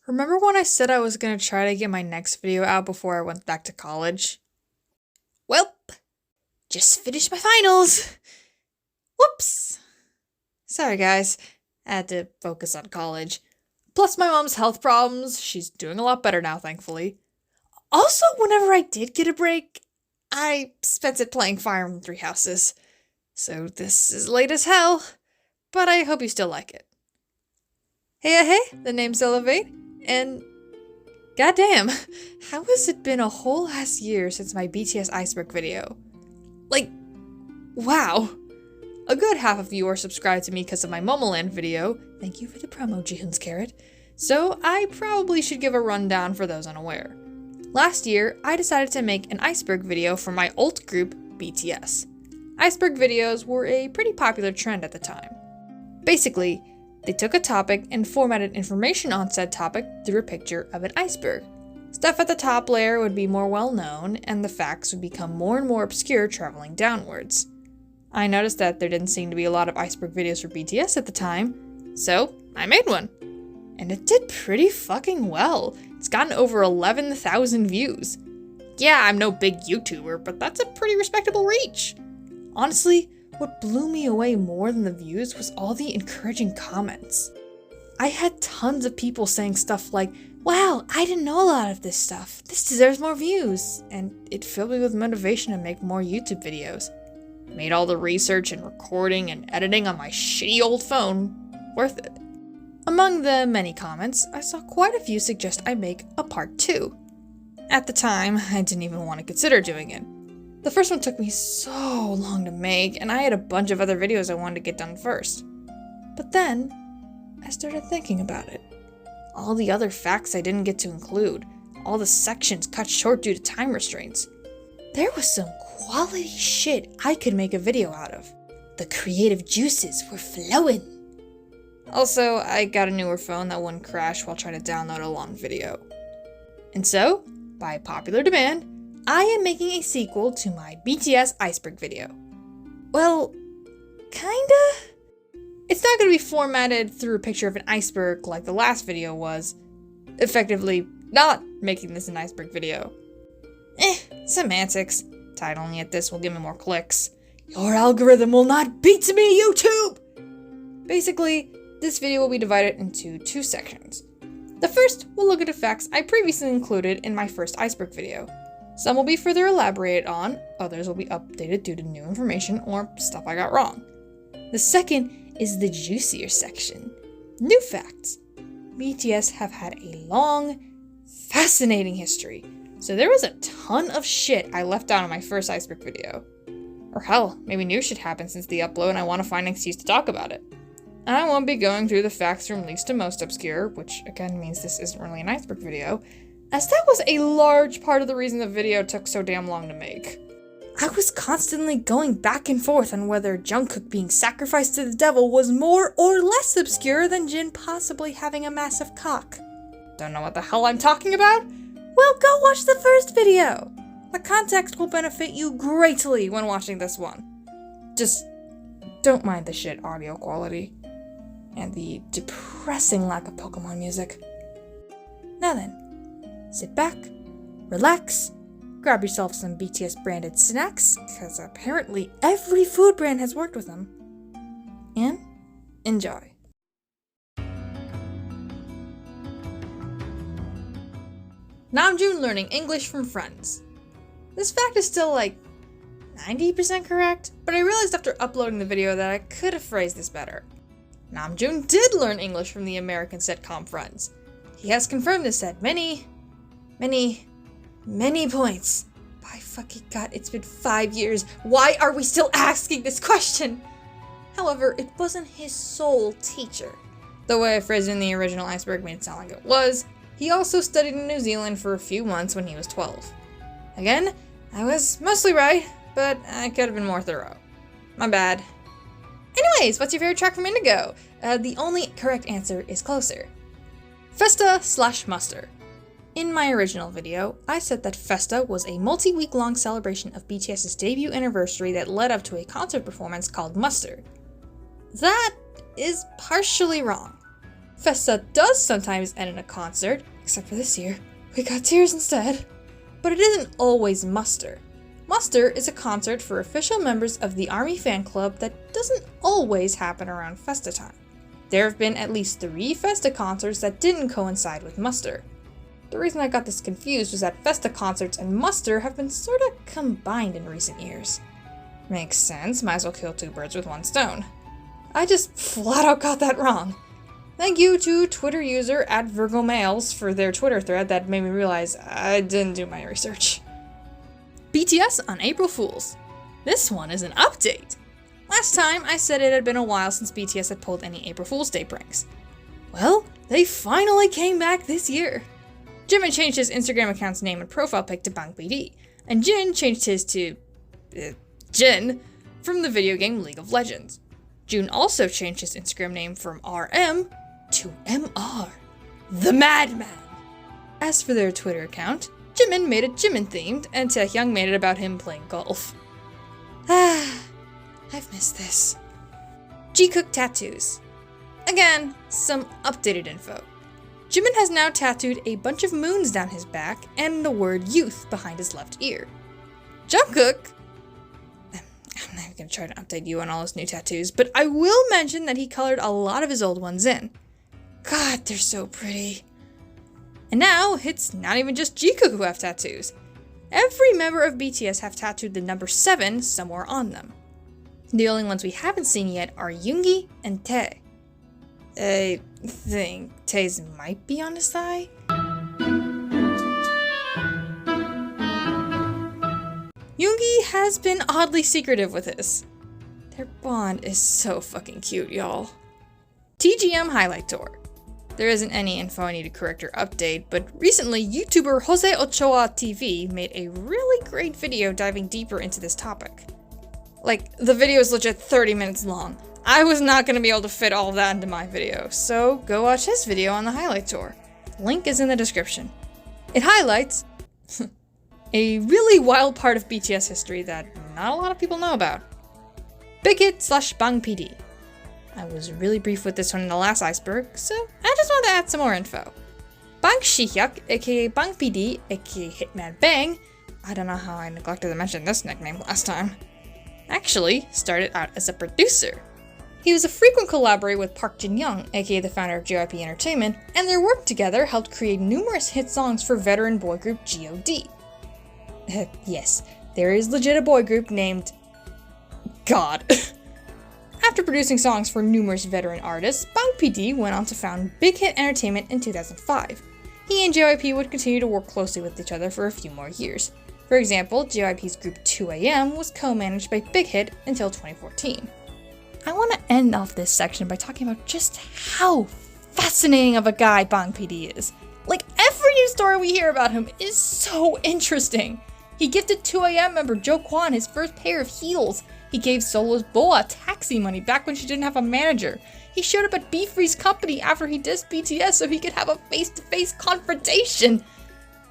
Remember when I said I was gonna try to get my next video out before I went back to college? Welp, just finished my finals. Whoops. Sorry guys, I had to focus on college. Plus my mom's health problems, she's doing a lot better now thankfully. Also, whenever I did get a break, I spent it playing Fire Emblem Three Houses. So this is late as hell, but I hope you still like it. Hey, the name's Elevate, and goddamn, how has it been a whole ass year since my BTS Iceberg video? Like, wow. A good half of you are subscribed to me because of my Momoland video, thank you for the promo, Jihoon's Carrot, so I probably should give a rundown for those unaware. Last year, I decided to make an Iceberg video for my alt group, BTS. Iceberg videos were a pretty popular trend at the time. Basically, they took a topic and formatted information on said topic through a picture of an iceberg. Stuff at the top layer would be more well known, and the facts would become more and more obscure traveling downwards. I noticed that there didn't seem to be a lot of iceberg videos for BTS at the time, so I made one. And it did pretty fucking well. It's gotten over 11,000 views. Yeah, I'm no big YouTuber, but that's a pretty respectable reach. Honestly, what blew me away more than the views was all the encouraging comments. I had tons of people saying stuff like, wow, I didn't know a lot of this stuff. This deserves more views. And it filled me with motivation to make more YouTube videos. Made all the research and recording and editing on my shitty old phone worth it. Among the many comments, I saw quite a few suggest I make a part 2. At the time, I didn't even want to consider doing it. The first one took me so long to make, and I had a bunch of other videos I wanted to get done first. But then, I started thinking about it. All the other facts I didn't get to include, all the sections cut short due to time restraints. There was some quality shit I could make a video out of. The creative juices were flowing. Also, I got a newer phone that wouldn't crash while trying to download a long video. And so, by popular demand, I am making a sequel to my BTS Iceberg video. Well, kinda? It's not gonna be formatted through a picture of an iceberg like the last video was. Effectively, not making this an iceberg video. Semantics. Titling it this will give me more clicks. Your algorithm will not beat me, YouTube! Basically, this video will be divided into 2 sections. The first will look at the facts I previously included in my first iceberg video. Some will be further elaborated on, others will be updated due to new information or stuff I got wrong. The second is the juicier section. New facts. BTS have had a long, fascinating history, so there was a ton of shit I left out in my first iceberg video. Or hell, maybe new shit happened since the upload and I want to find an excuse to talk about it. And I won't be going through the facts from least to most obscure, which again means this isn't really an iceberg video, as that was a large part of the reason the video took so damn long to make. I was constantly going back and forth on whether Jungkook being sacrificed to the devil was more or less obscure than Jin possibly having a massive cock. Don't know what the hell I'm talking about? Well, go watch the first video! The context will benefit you greatly when watching this one. Just don't mind the shit audio quality. And the depressing lack of Pokemon music. Now then, sit back, relax, grab yourself some BTS branded snacks, because apparently every food brand has worked with them, and enjoy. Namjoon learning English from friends. This fact is still like 90% correct, but I realized after uploading the video that I could have phrased this better. Namjoon did learn English from the American sitcom Friends. He has confirmed this at many points. By fucking god, it's been 5 years. Why are we still asking this question? However, it wasn't his sole teacher. The way I phrased it in the original Iceberg made it sound like it was. He also studied in New Zealand for a few months when he was 12. Again, I was mostly right, but I could have been more thorough. My bad. Anyways, what's your favorite track from Indigo? The only correct answer is Closer. Festa/Muster. In my original video, I said that Festa was a multi-week-long celebration of BTS's debut anniversary that led up to a concert performance called Muster. That is partially wrong. Festa does sometimes end in a concert, except for this year. We got tears instead. But it isn't always Muster. Muster is a concert for official members of the ARMY fan club that doesn't always happen around Festa time. There have been at least 3 Festa concerts that didn't coincide with Muster. The reason I got this confused was that Festa concerts and Muster have been sorta combined in recent years. Makes sense, might as well kill 2 birds with 1 stone. I just flat out got that wrong. Thank you to Twitter user @VirgoMales for their Twitter thread that made me realize I didn't do my research. BTS on April Fools. This one is an update. Last time I said it had been a while since BTS had pulled any April Fool's Day pranks. Well, they finally came back this year. Jimin changed his Instagram account's name and profile pic to BangPD, and Jin changed his to Jin from the video game League of Legends. June also changed his Instagram name from RM to MR, the Madman. As for their Twitter account, Jimin made it Jimin themed, and Taehyung made it about him playing golf. I've missed this. Jikook tattoos. Again, some updated info. Jimin has now tattooed a bunch of moons down his back and the word youth behind his left ear. Jungkook, I'm not going to try to update you on all his new tattoos, but I will mention that he colored a lot of his old ones in. God, they're so pretty. And now, it's not even just Jikook who have tattoos. Every member of BTS have tattooed the number 7 somewhere on them. The only ones we haven't seen yet are Yoongi and Tae. I think Tae's might be on his thigh. Yoongi has been oddly secretive with this. Their bond is so fucking cute, y'all. TGM Highlight Tour. There isn't any info I need to correct or update, but recently YouTuber Jose Ochoa TV made a really great video diving deeper into this topic. Like, the video is legit 30 minutes long. I was not going to be able to fit all of that into my video, so go watch his video on the Highlight Tour. Link is in the description. It highlights a really wild part of BTS history that not a lot of people know about. Big Hit / BangPD. I was really brief with this one in the last Iceberg, so I just wanted to add some more info. Bang Shihyuk, aka BangPD, aka Hitman Bang, I don't know how I neglected to mention this nickname last time, actually started out as a producer. He was a frequent collaborator with Park Jin-young, aka the founder of JYP Entertainment, and their work together helped create numerous hit songs for veteran boy group G.O.D. Yes, there is legit a boy group named God. After producing songs for numerous veteran artists, BangPD went on to found Big Hit Entertainment in 2005. He and JYP would continue to work closely with each other for a few more years. For example, JYP's group 2AM was co-managed by Big Hit until 2014. I want to end off this section by talking about just how fascinating of a guy BangPD is. Like, every new story we hear about him is so interesting. He gifted 2AM member Jo Kwon his first pair of heels. He gave soloist Boa taxi money back when she didn't have a manager. He showed up at B-Free's company after he dissed BTS so he could have a face-to-face confrontation.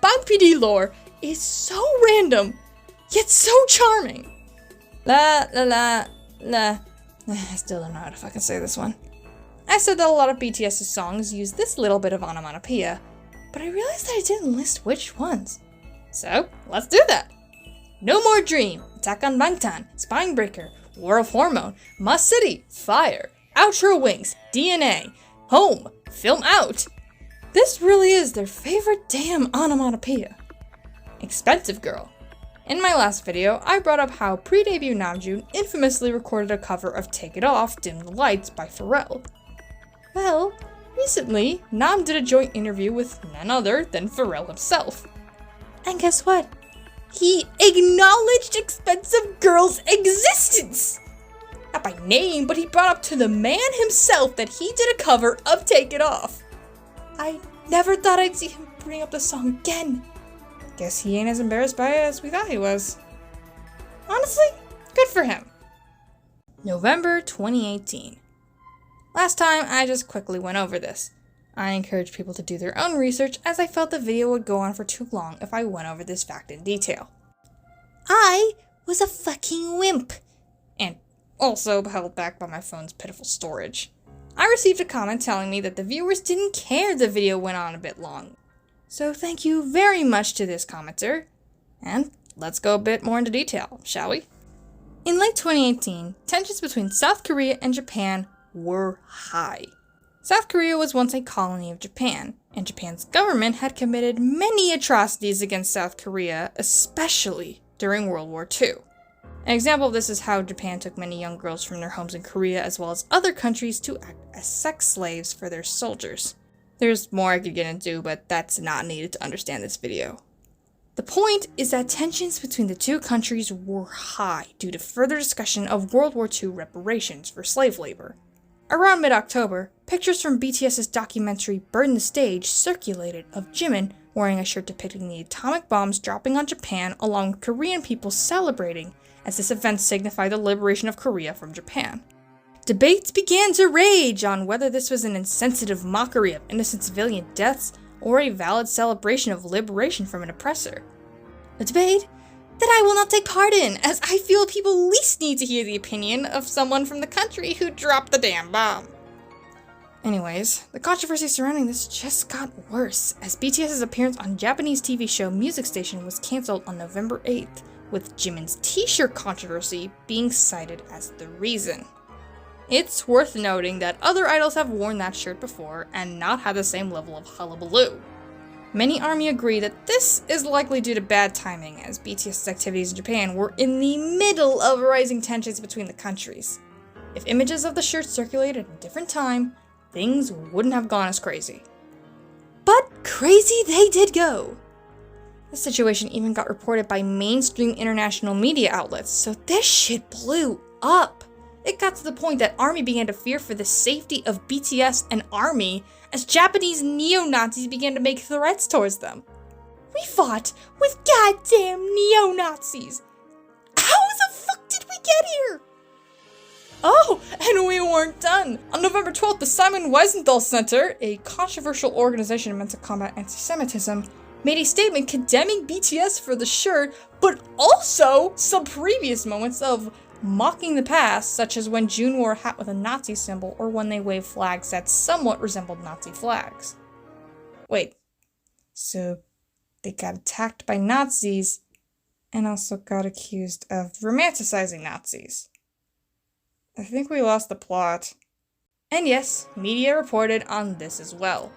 BangPD lore is so random, yet so charming. La la la la. I still don't know how to fucking say this one. I said that a lot of BTS's songs use this little bit of onomatopoeia, but I realized that I didn't list which ones. So, let's do that. No More Dream, Attack on Bangtan, Spinebreaker, War of Hormone, Must City, Fire, Outro Wings, DNA, Home, Film Out. This really is their favorite damn onomatopoeia. Expensive Girl. In my last video, I brought up how pre-debut Namjoon infamously recorded a cover of Take It Off, Dim the Lights by Pharrell. Well, recently, Nam did a joint interview with none other than Pharrell himself. And guess what? He acknowledged Expensive Girl's existence! Not by name, but he brought up to the man himself that he did a cover of Take It Off. I never thought I'd see him bring up the song again. Guess he ain't as embarrassed by it as we thought he was. Honestly, good for him. November 2018. Last time, I just quickly went over this. I encourage people to do their own research as I felt the video would go on for too long if I went over this fact in detail. I was a fucking wimp. And also held back by my phone's pitiful storage. I received a comment telling me that the viewers didn't care the video went on a bit long. So thank you very much to this commenter, and let's go a bit more into detail, shall we? In late 2018, tensions between South Korea and Japan were high. South Korea was once a colony of Japan, and Japan's government had committed many atrocities against South Korea, especially during World War II. An example of this is how Japan took many young girls from their homes in Korea as well as other countries to act as sex slaves for their soldiers. There's more I could get into, but that's not needed to understand this video. The point is that tensions between the two countries were high due to further discussion of World War II reparations for slave labor. Around mid-October, pictures from BTS's documentary Burn the Stage circulated of Jimin wearing a shirt depicting the atomic bombs dropping on Japan along with Korean people celebrating, as this event signified the liberation of Korea from Japan. Debates began to rage on whether this was an insensitive mockery of innocent civilian deaths or a valid celebration of liberation from an oppressor. A debate that I will not take part in, as I feel people least need to hear the opinion of someone from the country who dropped the damn bomb. Anyways, the controversy surrounding this just got worse, as BTS's appearance on Japanese TV show Music Station was cancelled on November 8th, with Jimin's t-shirt controversy being cited as the reason. It's worth noting that other idols have worn that shirt before and not had the same level of hullabaloo. Many ARMY agree that this is likely due to bad timing, as BTS's activities in Japan were in the middle of rising tensions between the countries. If images of the shirt circulated at a different time, things wouldn't have gone as crazy. But crazy they did go! This situation even got reported by mainstream international media outlets, so this shit blew up. It got to the point that ARMY began to fear for the safety of BTS and ARMY as Japanese neo-Nazis began to make threats towards them. We fought with goddamn neo-Nazis! How the fuck did we get here? Oh, and we weren't done! On November 12th, the Simon Wiesenthal Center, a controversial organization meant to combat anti-Semitism, made a statement condemning BTS for the shirt, but also some previous moments of mocking the past, such as when June wore a hat with a Nazi symbol or when they waved flags that somewhat resembled Nazi flags. Wait, so they got attacked by Nazis and also got accused of romanticizing Nazis. I think we lost the plot. And yes, media reported on this as well.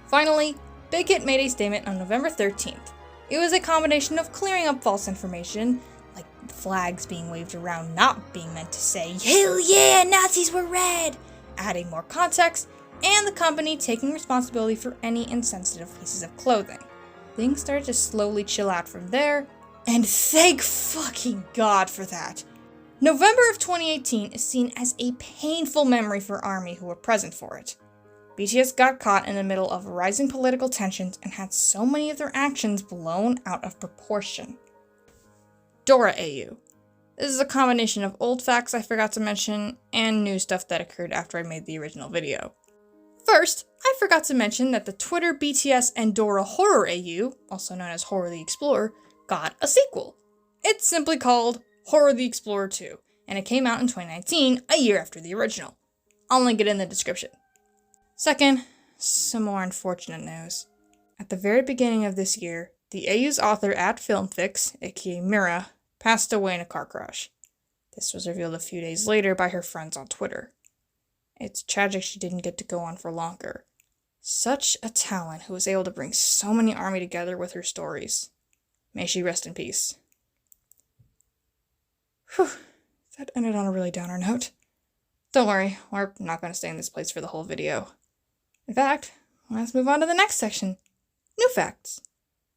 Finally, Big Hit made a statement on November 13th. It was a combination of clearing up false information, like flags being waved around not being meant to say, "Hell yeah, Nazis were red!" adding more context, and the company taking responsibility for any insensitive pieces of clothing. Things started to slowly chill out from there, and thank fucking God for that. November of 2018 is seen as a painful memory for ARMY who were present for it. BTS got caught in the middle of rising political tensions and had so many of their actions blown out of proportion. Dora AU. This is a combination of old facts I forgot to mention and new stuff that occurred after I made the original video. First, I forgot to mention that the Twitter BTS and Dora Horror AU, also known as Horror the Explorer, got a sequel. It's simply called Horror the Explorer 2, and it came out in 2019, a year after the original. I'll link it in the description. Second, some more unfortunate news. At the very beginning of this year, the AU's author at FilmFix, aka Mira, passed away in a car crash. This was revealed a few days later by her friends on Twitter. It's tragic she didn't get to go on for longer. Such a talent who was able to bring so many ARMY together with her stories. May she rest in peace. Whew, that ended on a really downer note. Don't worry, we're not going to stay in this place for the whole video. In fact, let's move on to the next section. New facts.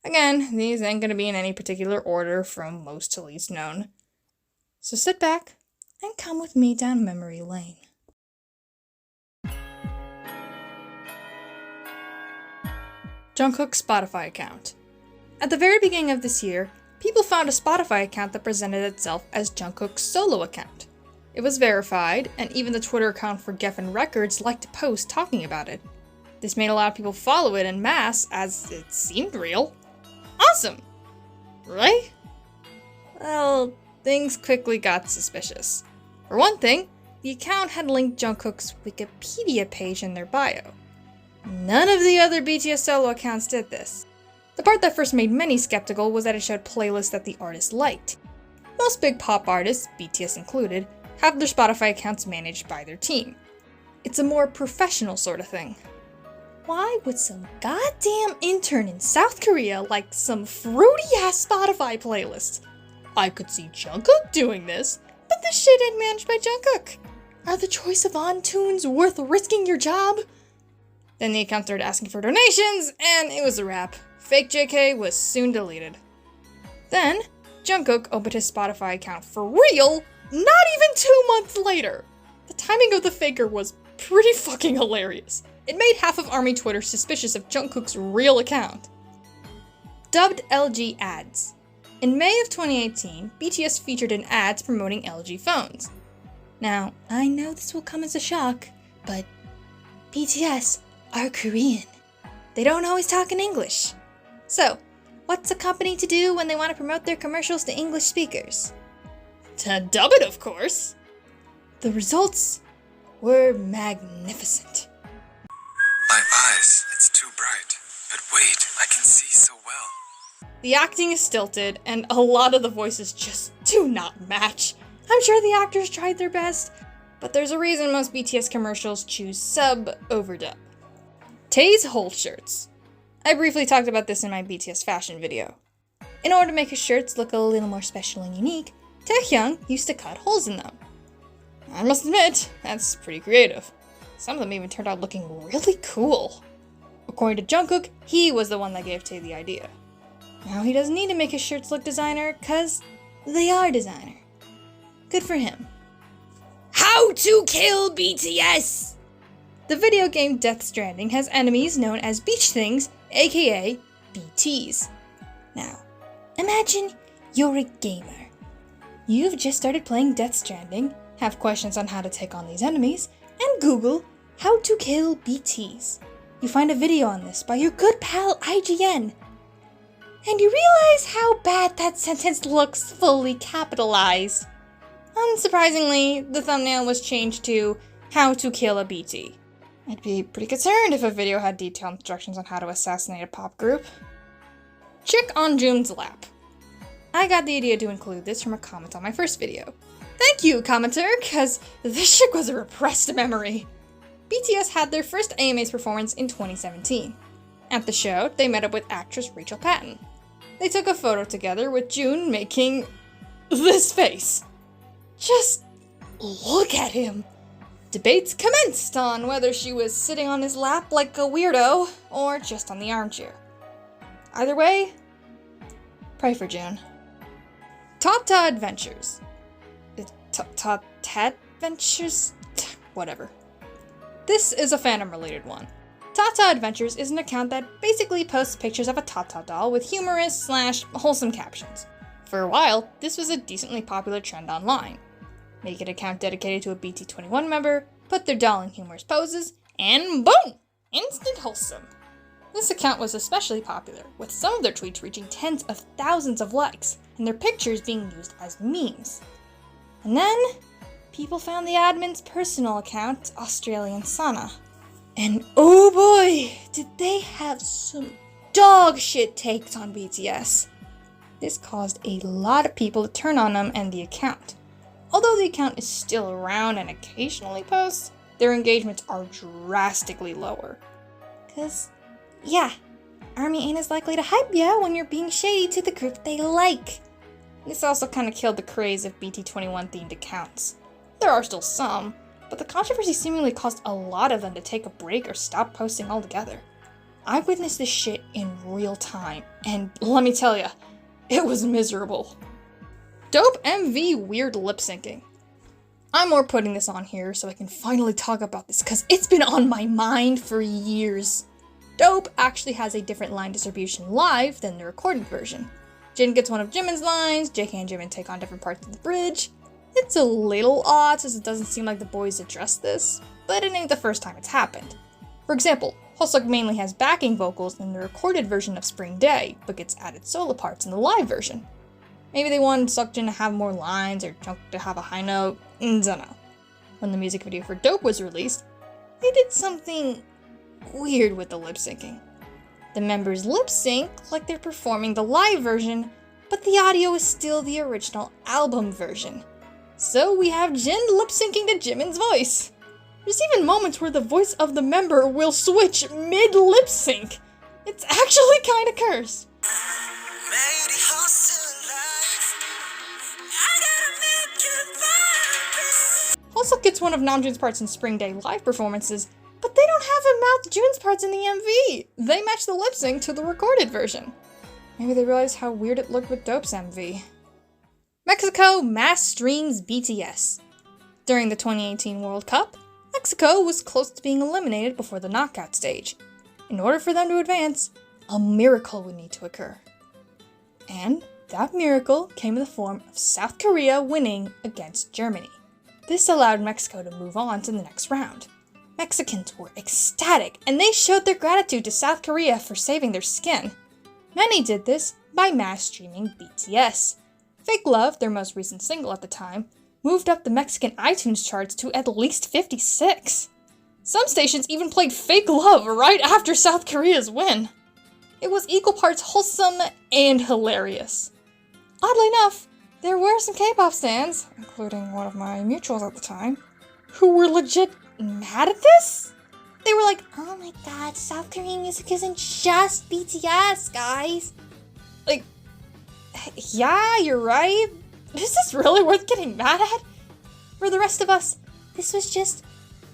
Again, these ain't going to be in any particular order from most to least known. So sit back and come with me down memory lane. Jungkook's Spotify account. At the very beginning of this year, people found a Spotify account that presented itself as Jungkook's solo account. It was verified, and even the Twitter account for Geffen Records liked to post talking about it. This made a lot of people follow it en masse, as it seemed real. Awesome! Right? Well, things quickly got suspicious. For one thing, the account had linked Jungkook's Wikipedia page in their bio. None of the other BTS solo accounts did this. The part that first made many skeptical was that it showed playlists that the artist liked. Most big pop artists, BTS included, have their Spotify accounts managed by their team. It's a more professional sort of thing. Why would some goddamn intern in South Korea like some fruity-ass Spotify playlist? I could see Jungkook doing this, but this shit ain't managed by Jungkook. Are the choice of on-tunes worth risking your job? Then the account started asking for donations, and it was a wrap. Fake JK was soon deleted. Then, Jungkook opened his Spotify account for real, not even 2 months later. The timing of the faker was pretty fucking hilarious. It made half of ARMY Twitter suspicious of Jungkook's real account. Dubbed LG ads. In May of 2018, BTS featured in ads promoting LG phones. Now, I know this will come as a shock, but BTS are Korean. They don't always talk in English. So, what's a company to do when they want to promote their commercials to English speakers? To dub it, of course. The results were magnificent. My eyes, it's too bright. But wait, I can see so well. The acting is stilted, and a lot of the voices just do not match. I'm sure the actors tried their best, but there's a reason most BTS commercials choose sub over dub. Tae's hole shirts. I briefly talked about this in my BTS fashion video. In order to make his shirts look a little more special and unique, Taehyung used to cut holes in them. I must admit, that's pretty creative. Some of them even turned out looking really cool. According to Jungkook, he was the one that gave Tae the idea. Now he doesn't need to make his shirts look designer, cause they are designer. Good for him. How to kill BTS! The video game Death Stranding has enemies known as beach things, aka BTs. Now, imagine you're a gamer. You've just started playing Death Stranding, have questions on how to take on these enemies, and Google how to kill BTs. You find a video on this by your good pal IGN, and you realize how bad that sentence looks fully capitalized. Unsurprisingly, the thumbnail was changed to how to kill a BT. I'd be pretty concerned if a video had detailed instructions on how to assassinate a pop group. Chick on June's lap. I got the idea to include this from a comment on my first video. Thank you, commenter, cause this chick was a repressed memory. BTS had their first AMAs performance in 2017. At the show, they met up with actress Rachel Patton. They took a photo together with June making this face. Just look at him. Debates commenced on whether she was sitting on his lap like a weirdo or just on the armchair. Either way, pray for June. Tata Adventures. Tata Adventures? Whatever. This is a fandom-related one. Tata Adventures is an account that basically posts pictures of a Tata doll with humorous/wholesome captions. For a while, this was a decently popular trend online. Make an account dedicated to a BT21 member, put their doll in humorous poses, and boom! Instant wholesome. This account was especially popular, with some of their tweets reaching tens of thousands of likes, and their pictures being used as memes. And then, people found the admin's personal account, Australian Sana. And oh boy, did they have some dog shit takes on BTS. This caused a lot of people to turn on them and the account. Although the account is still around and occasionally posts, their engagements are drastically lower. Cause, yeah, ARMY ain't as likely to hype ya when you're being shady to the group they like. This also kinda killed the craze of BT21 themed accounts. There are still some, but the controversy seemingly caused a lot of them to take a break or stop posting altogether. I witnessed this shit in real time, and let me tell ya, it was miserable. Dope MV weird lip syncing. I'm more putting this on here so I can finally talk about this because it's been on my mind for years. Dope actually has a different line distribution live than the recorded version. Jin gets one of Jimin's lines, JK and Jimin take on different parts of the bridge. It's a little odd since it doesn't seem like the boys addressed this, but it ain't the first time it's happened. For example, Hosuk mainly has backing vocals in the recorded version of Spring Day, but gets added solo parts in the live version. Maybe they wanted Seokjin to have more lines or Jungkook to have a high note, don't know. When the music video for Dope was released, they did something weird with the lip syncing. The members lip sync like they're performing the live version, but the audio is still the original album version. So we have Jin lip syncing to Jimin's voice. There's even moments where the voice of the member will switch mid lip sync. It's actually kinda cursed. Also gets one of Namjoon's parts in Spring Day live performances, but they don't have him mouth Joon's parts in the MV. They match the lip sync to the recorded version. Maybe they realized how weird it looked with Dope's MV. Mexico mass streams BTS. During the 2018 World Cup, Mexico was close to being eliminated before the knockout stage. In order for them to advance, a miracle would need to occur. And that miracle came in the form of South Korea winning against Germany. This allowed Mexico to move on to the next round. Mexicans were ecstatic, and they showed their gratitude to South Korea for saving their skin. Many did this by mass streaming BTS. Fake Love, their most recent single at the time, moved up the Mexican iTunes charts to at least 56. Some stations even played Fake Love right after South Korea's win. It was equal parts wholesome and hilarious. Oddly enough, there were some K-pop stans, including one of my mutuals at the time, who were legit mad at this? They were like, oh my god, South Korean music isn't just BTS, guys. Like, yeah, you're right. Is this really worth getting mad at? For the rest of us, this was just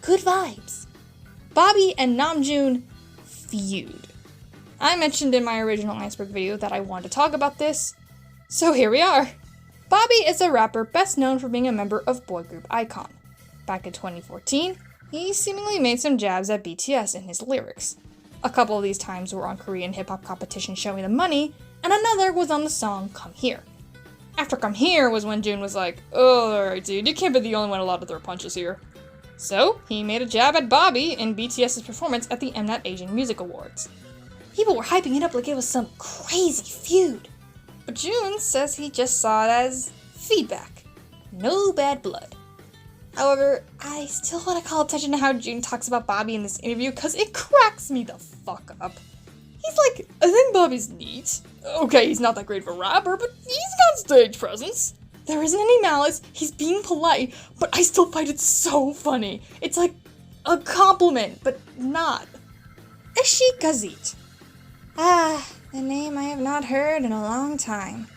good vibes. Bobby and Namjoon feud. I mentioned in my original Iceberg video that I wanted to talk about this, so here we are. Bobby is a rapper best known for being a member of boy group iKON. Back in 2014, he seemingly made some jabs at BTS in his lyrics. A couple of these times were on Korean hip-hop competition Show Me the Money, and another was on the song Come Here. After Come Here was when Jun was like, oh, alright dude, you can't be the only one allowed to throw punches here. So, he made a jab at Bobby in BTS's performance at the Mnet Asian Music Awards. People were hyping it up like it was some crazy feud. But Jun says he just saw it as feedback. No bad blood. However, I still want to call attention to how Jun talks about Bobby in this interview because it cracks me the fuck up. He's like, I think Bobby's neat. Okay, he's not that great of a rapper, but he's got stage presence. There isn't any malice, he's being polite, but I still find it so funny. It's like a compliment, but not. Eshi Gazit. The name I have not heard in a long time.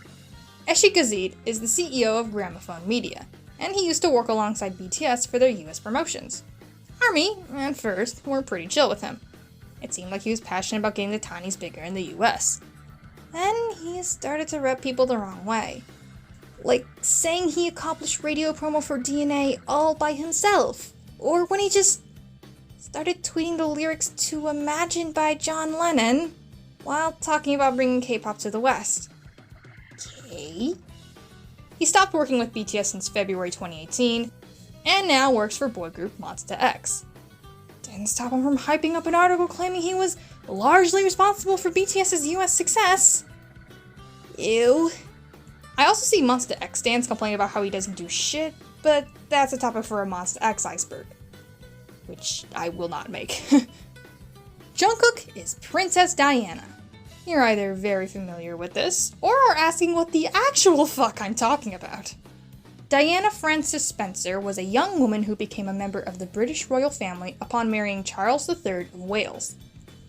Eshi Gazit is the CEO of Gramophone Media, and he used to work alongside BTS for their US promotions. ARMY, at first, were pretty chill with him. It seemed like he was passionate about getting the Tinies bigger in the US. Then he started to rub people the wrong way. Like saying he accomplished radio promo for DNA all by himself, or when he just started tweeting the lyrics to Imagine by John Lennon while talking about bringing K-pop to the West. Okay. He stopped working with BTS since February 2018, and now works for boy group Monsta X. Didn't stop him from hyping up an article claiming he was largely responsible for BTS's US success. Ew. I also see Monsta X stans complain about how he doesn't do shit, but that's a topic for a Monsta X Iceberg, which I will not make. Jungkook is Princess Diana. You're either very familiar with this, or are asking what the actual fuck I'm talking about. Diana Frances Spencer was a young woman who became a member of the British royal family upon marrying Charles III of Wales.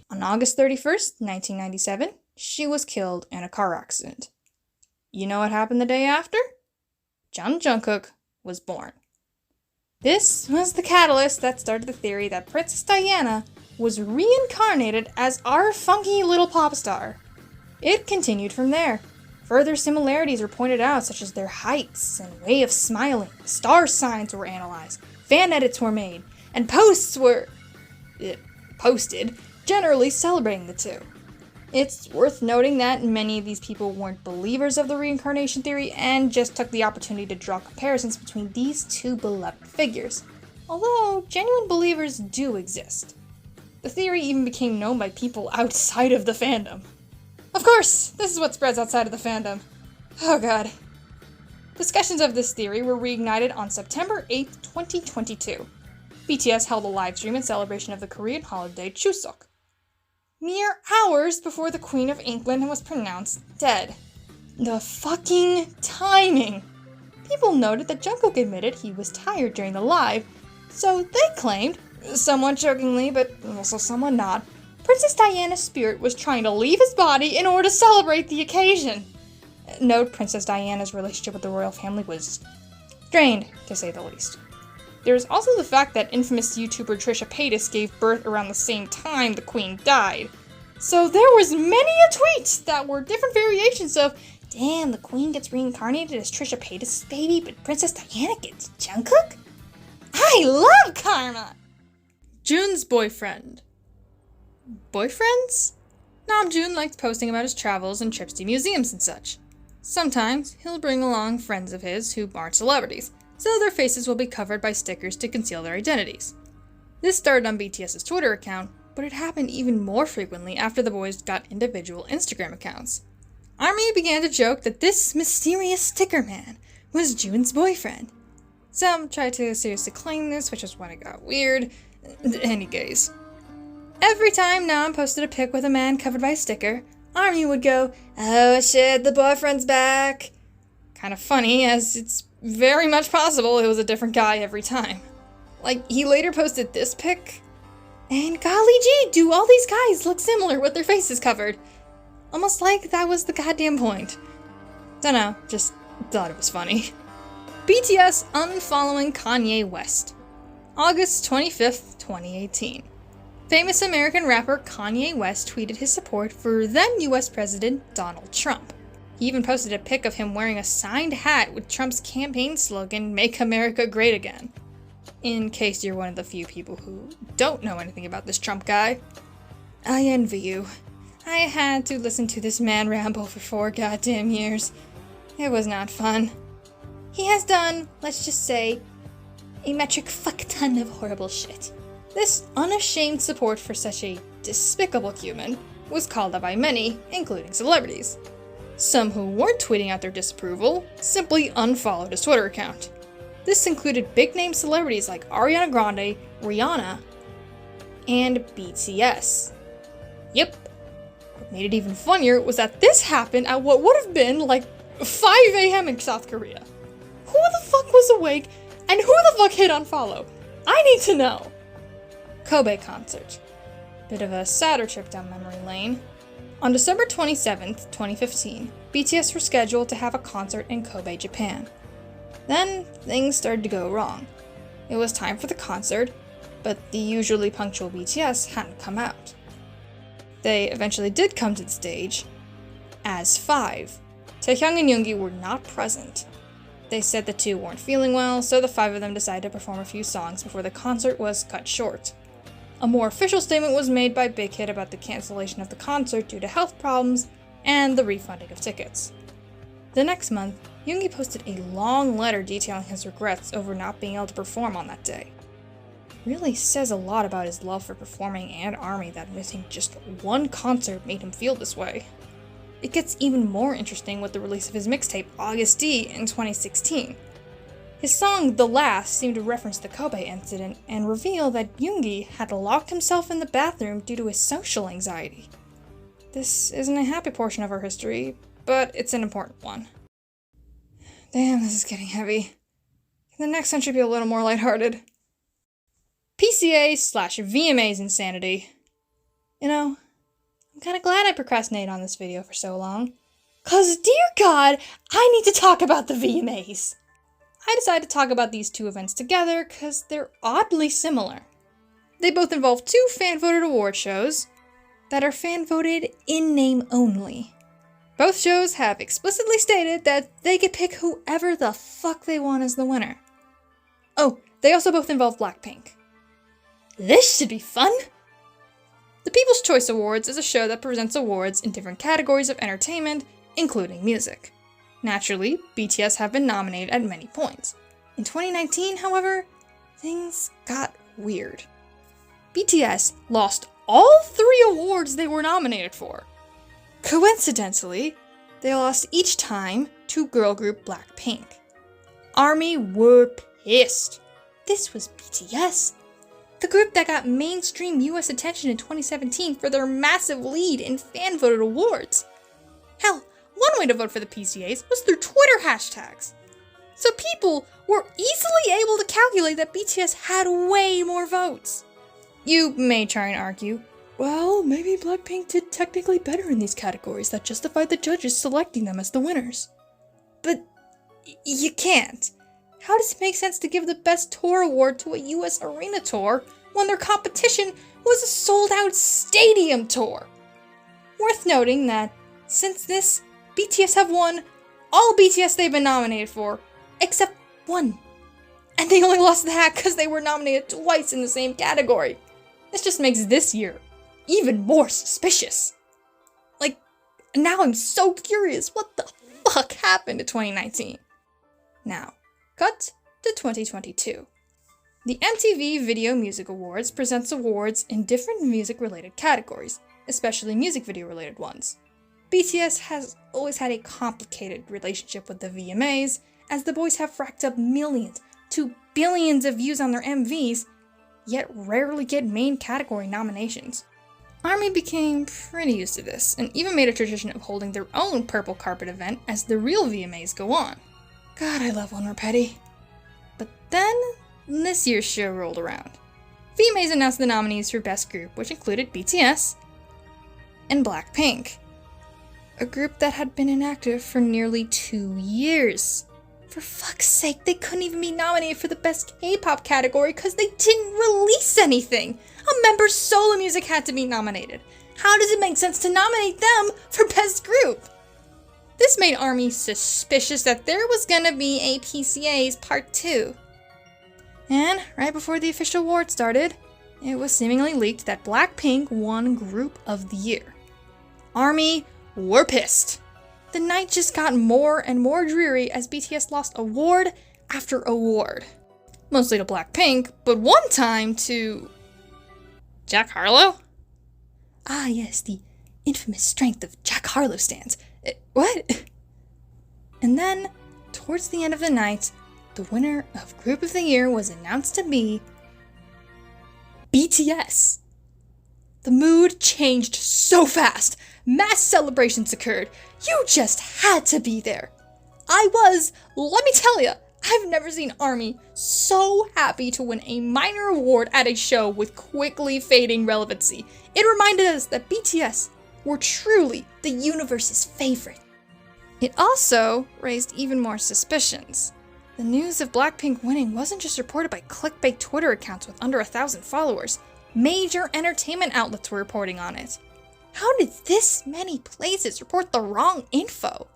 On August 31st, 1997, she was killed in a car accident. You know what happened the day after? Jungkook was born. This was the catalyst that started the theory that Princess Diana was reincarnated as our funky little pop star. It continued from there. Further similarities were pointed out, such as their heights and way of smiling. Star signs were analyzed, fan edits were made, and posts were posted, generally celebrating the two. It's worth noting that many of these people weren't believers of the reincarnation theory and just took the opportunity to draw comparisons between these two beloved figures, although genuine believers do exist. The theory even became known by people outside of the fandom. Of course, this is what spreads outside of the fandom. Oh god. Discussions of this theory were reignited on September 8, 2022. BTS held a live stream in celebration of the Korean holiday Chuseok, mere hours before the Queen of England was pronounced dead. The fucking timing! People noted that Jungkook admitted he was tired during the live, so they claimed, somewhat jokingly but also somewhat not, Princess Diana's spirit was trying to leave his body in order to celebrate the occasion. Note, Princess Diana's relationship with the royal family was strained, to say the least. There is also the fact that infamous YouTuber Trisha Paytas gave birth around the same time the Queen died. So there was many a tweet that were different variations of, damn, the Queen gets reincarnated as Trisha Paytas' baby, but Princess Diana gets Jungkook? I love karma! Jun's boyfriend. Boyfriends? Namjoon likes posting about his travels and trips to museums and such. Sometimes he'll bring along friends of his who aren't celebrities, so their faces will be covered by stickers to conceal their identities. This started on BTS's Twitter account, but it happened even more frequently after the boys got individual Instagram accounts. ARMY began to joke that this mysterious sticker man was Jun's boyfriend. Some tried to seriously claim this, which is when it got weird. Any case. Every time Nam posted a pic with a man covered by a sticker, ARMY would go, "Oh shit, the boyfriend's back." Kind of funny, as it's very much possible it was a different guy every time. Like, he later posted this pic, and golly gee, do all these guys look similar with their faces covered? Almost like that was the goddamn point. Dunno, just thought it was funny. BTS unfollowing Kanye West. August 25th, 2018. Famous American rapper Kanye West tweeted his support for then US President Donald Trump. He even posted a pic of him wearing a signed hat with Trump's campaign slogan, "Make America Great Again." In case you're one of the few people who don't know anything about this Trump guy, I envy you. I had to listen to this man ramble for 4 goddamn years. It was not fun. He has done, let's just say, a metric fuck ton of horrible shit. This unashamed support for such a despicable human was called out by many, including celebrities. Some who weren't tweeting out their disapproval simply unfollowed his Twitter account. This included big-name celebrities like Ariana Grande, Rihanna, and BTS. Yep. What made it even funnier was that this happened at what would have been like 5 a.m. in South Korea. Who the fuck was awake, and who the fuck hit unfollow? I need to know. Kobe concert. Bit of a sadder trip down memory lane. On December 27th, 2015, BTS were scheduled to have a concert in Kobe, Japan. Then, things started to go wrong. It was time for the concert, but the usually punctual BTS hadn't come out. They eventually did come to the stage, as 5. Taehyung and Yoongi were not present. They said the two weren't feeling well, so the 5 of them decided to perform a few songs before the concert was cut short. A more official statement was made by Big Hit about the cancellation of the concert due to health problems and the refunding of tickets. The next month, Yoongi posted a long letter detailing his regrets over not being able to perform on that day. It really says a lot about his love for performing and ARMY that missing just one concert made him feel this way. It gets even more interesting with the release of his mixtape August D in 2016. His song The Last seemed to reference the Kobe incident and reveal that Yoongi had locked himself in the bathroom due to his social anxiety. This isn't a happy portion of our history, but it's an important one. Damn, this is getting heavy. The next one should be a little more lighthearted. PCA/VMA's insanity. You know, I'm kinda glad I procrastinated on this video for so long. 'Cause, dear God, I need to talk about the VMAs. I decided to talk about these two events together because they're oddly similar. They both involve 2 fan-voted award shows that are fan-voted in name only. Both shows have explicitly stated that they could pick whoever the fuck they want as the winner. Oh, they also both involve Blackpink. This should be fun! The People's Choice Awards is a show that presents awards in different categories of entertainment, including music. Naturally, BTS have been nominated at many points. In 2019, however, things got weird. BTS lost all 3 awards they were nominated for. Coincidentally, they lost each time to girl group Blackpink. ARMY were pissed. This was BTS, the group that got mainstream US attention in 2017 for their massive lead in fan-voted awards. Hell, one way to vote for the PCAs was through Twitter hashtags. So people were easily able to calculate that BTS had way more votes. You may try and argue, well, maybe Blackpink did technically better in these categories that justified the judges selecting them as the winners. But you can't. How does it make sense to give the Best Tour award to a US arena tour when their competition was a sold-out stadium tour? Worth noting that since this, BTS have won all BTS they've been nominated for, except one. And they only lost that because they were nominated twice in the same category. This just makes this year even more suspicious. Like, now I'm so curious, what the fuck happened to 2019? Now, cut to 2022. The MTV Video Music Awards presents awards in different music-related categories, especially music video-related ones. BTS has always had a complicated relationship with the VMAs, as the boys have racked up millions to billions of views on their MVs, yet rarely get main category nominations. ARMY became pretty used to this, and even made a tradition of holding their own purple carpet event as the real VMAs go on. God, I love when we're petty. But then, this year's show rolled around. VMAs announced the nominees for Best Group, which included BTS and Blackpink, a group that had been inactive for nearly 2 years. For fuck's sake, they couldn't even be nominated for the Best K-pop category because they didn't release anything. A member's solo music had to be nominated. How does it make sense to nominate them for Best Group? This made ARMY suspicious that there was gonna be a PCA's Part 2. And right before the official award started, it was seemingly leaked that Blackpink won Group of the Year. ARMY were pissed. The night just got more and more dreary as BTS lost award after award. Mostly to Blackpink, but one time to Jack Harlow? Ah yes, the infamous strength of Jack Harlow stans. What? And then, towards the end of the night, the winner of Group of the Year was announced to be BTS. The mood changed so fast. Mass celebrations occurred. You just had to be there. Let me tell ya, I've never seen ARMY so happy to win a minor award at a show with quickly fading relevancy. It reminded us that BTS were truly the universe's favorite. It also raised even more suspicions. The news of Blackpink winning wasn't just reported by clickbait Twitter accounts with under 1,000 followers. Major entertainment outlets were reporting on it. How did this many places report the wrong info?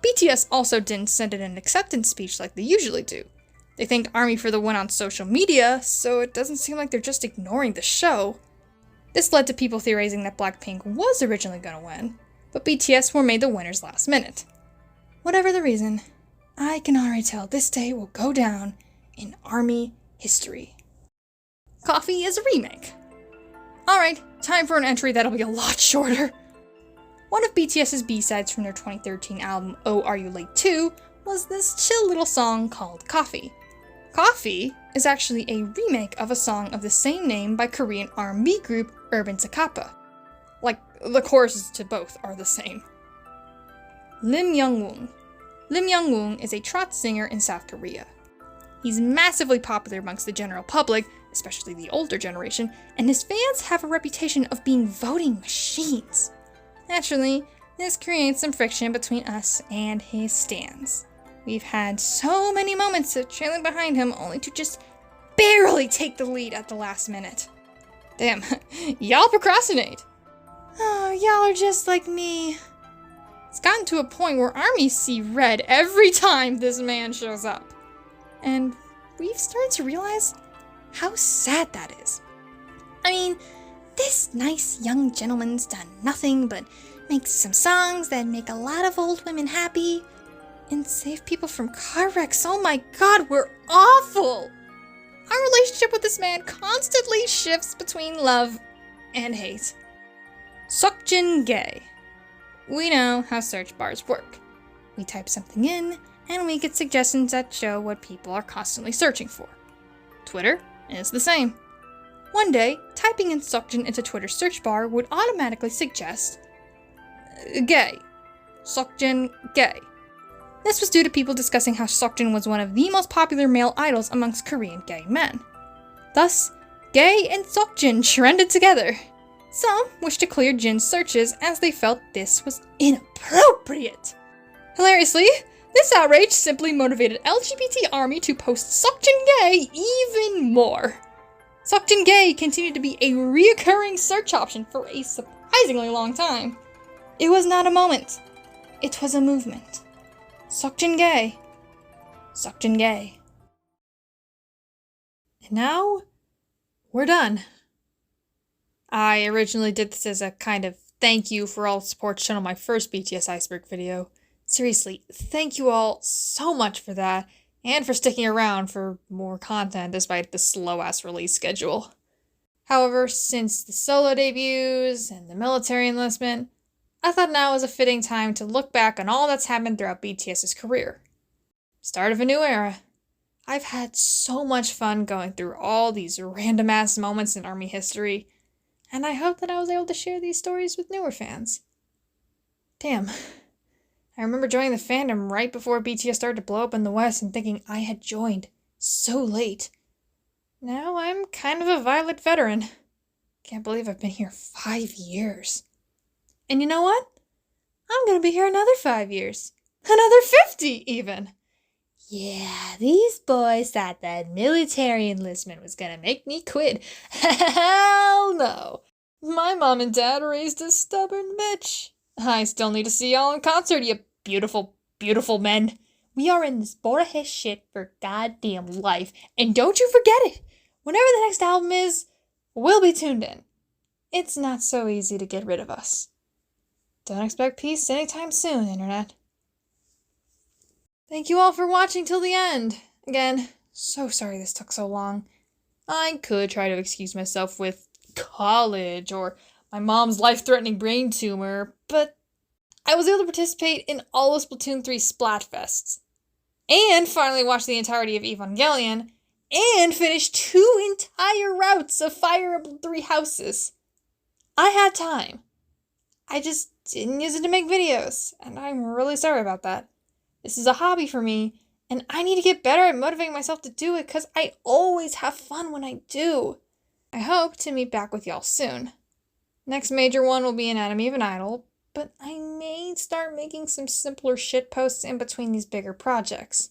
BTS also didn't send in an acceptance speech like they usually do. They thanked ARMY for the win on social media, so it doesn't seem like they're just ignoring the show. This led to people theorizing that Blackpink was originally going to win, but BTS were made the winners last minute. Whatever the reason, I can already tell this day will go down in ARMY history. Coffee is a remake. Alright, time for an entry that'll be a lot shorter. One of BTS's B-sides from their 2013 album Oh Are You Late Too was this chill little song called Coffee. Coffee is actually a remake of a song of the same name by Korean R&B group Urban Zakapa. Like, the choruses to both are the same. Lim Young-woong. Lim Young-woong is a trot singer in South Korea. He's massively popular amongst the general public, especially the older generation, and his fans have a reputation of being voting machines. Naturally, this creates some friction between us and his stans. We've had so many moments of trailing behind him only to just barely take the lead at the last minute. Damn, y'all procrastinate. Oh, y'all are just like me. It's gotten to a point where ARMY see red every time this man shows up. And we've started to realize how sad that is. I mean, this nice young gentleman's done nothing but make some songs that make a lot of old women happy and save people from car wrecks. Oh my god, we're awful! Our relationship with this man constantly shifts between love and hate. Seokjin Gay. We know how search bars work. We type something in, and we get suggestions that show what people are constantly searching for. Twitter is the same. One day, typing in Seokjin into Twitter's search bar would automatically suggest gay. Seokjin gay. This was due to people discussing how Seokjin was one of the most popular male idols amongst Korean gay men. Thus, gay and Seokjin trended together. Some wished to clear Jin's searches as they felt this was inappropriate. Hilariously, this outrage simply motivated LGBT Army to post Seokjin gay even more. Seokjin gay continued to be a reoccurring search option for a surprisingly long time. It was not a moment. It was a movement. Seokjin gay. Seokjin gay. And now, we're done. I originally did this as a kind of thank you for all the support shown on my first BTS Iceberg video. Seriously, thank you all so much for that, and for sticking around for more content despite the slow-ass release schedule. However, since the solo debuts and the military enlistment, I thought now was a fitting time to look back on all that's happened throughout BTS's career. Start of a new era. I've had so much fun going through all these random-ass moments in ARMY history, and I hope that I was able to share these stories with newer fans. Damn. I remember joining the fandom right before BTS started to blow up in the West and thinking I had joined so late. Now I'm kind of a Violet veteran. Can't believe I've been here 5 years. And you know what? I'm gonna be here another 5 years. Another 50 even. Yeah, these boys thought that military enlistment was gonna make me quit. Hell no. My mom and dad raised a stubborn bitch. I still need to see y'all in concert, you beautiful, beautiful men. We are in this Borahish shit for goddamn life. And don't you forget it. Whenever the next album is, we'll be tuned in. It's not so easy to get rid of us. Don't expect peace anytime soon, Internet. Thank you all for watching till the end. Again, so sorry this took so long. I could try to excuse myself with college or my mom's life-threatening brain tumor, but I was able to participate in all of Splatoon 3 Splatfests, and finally watch the entirety of Evangelion, and finish 2 entire routes of Fire Emblem 3 Houses. I had time. I just didn't use it to make videos, and I'm really sorry about that. This is a hobby for me, and I need to get better at motivating myself to do it because I always have fun when I do. I hope to meet back with y'all soon. Next major one will be Anatomy of an Idol, but I may start making some simpler shitposts in between these bigger projects.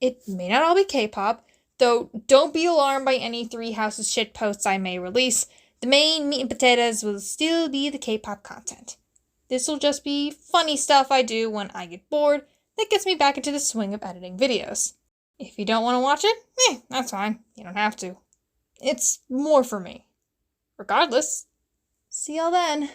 It may not all be K-pop, though don't be alarmed by any 3 Houses shitposts I may release. The main meat and potatoes will still be the K-pop content. This will just be funny stuff I do when I get bored that gets me back into the swing of editing videos. If you don't want to watch it, that's fine. You don't have to. It's more for me. Regardless, see y'all then.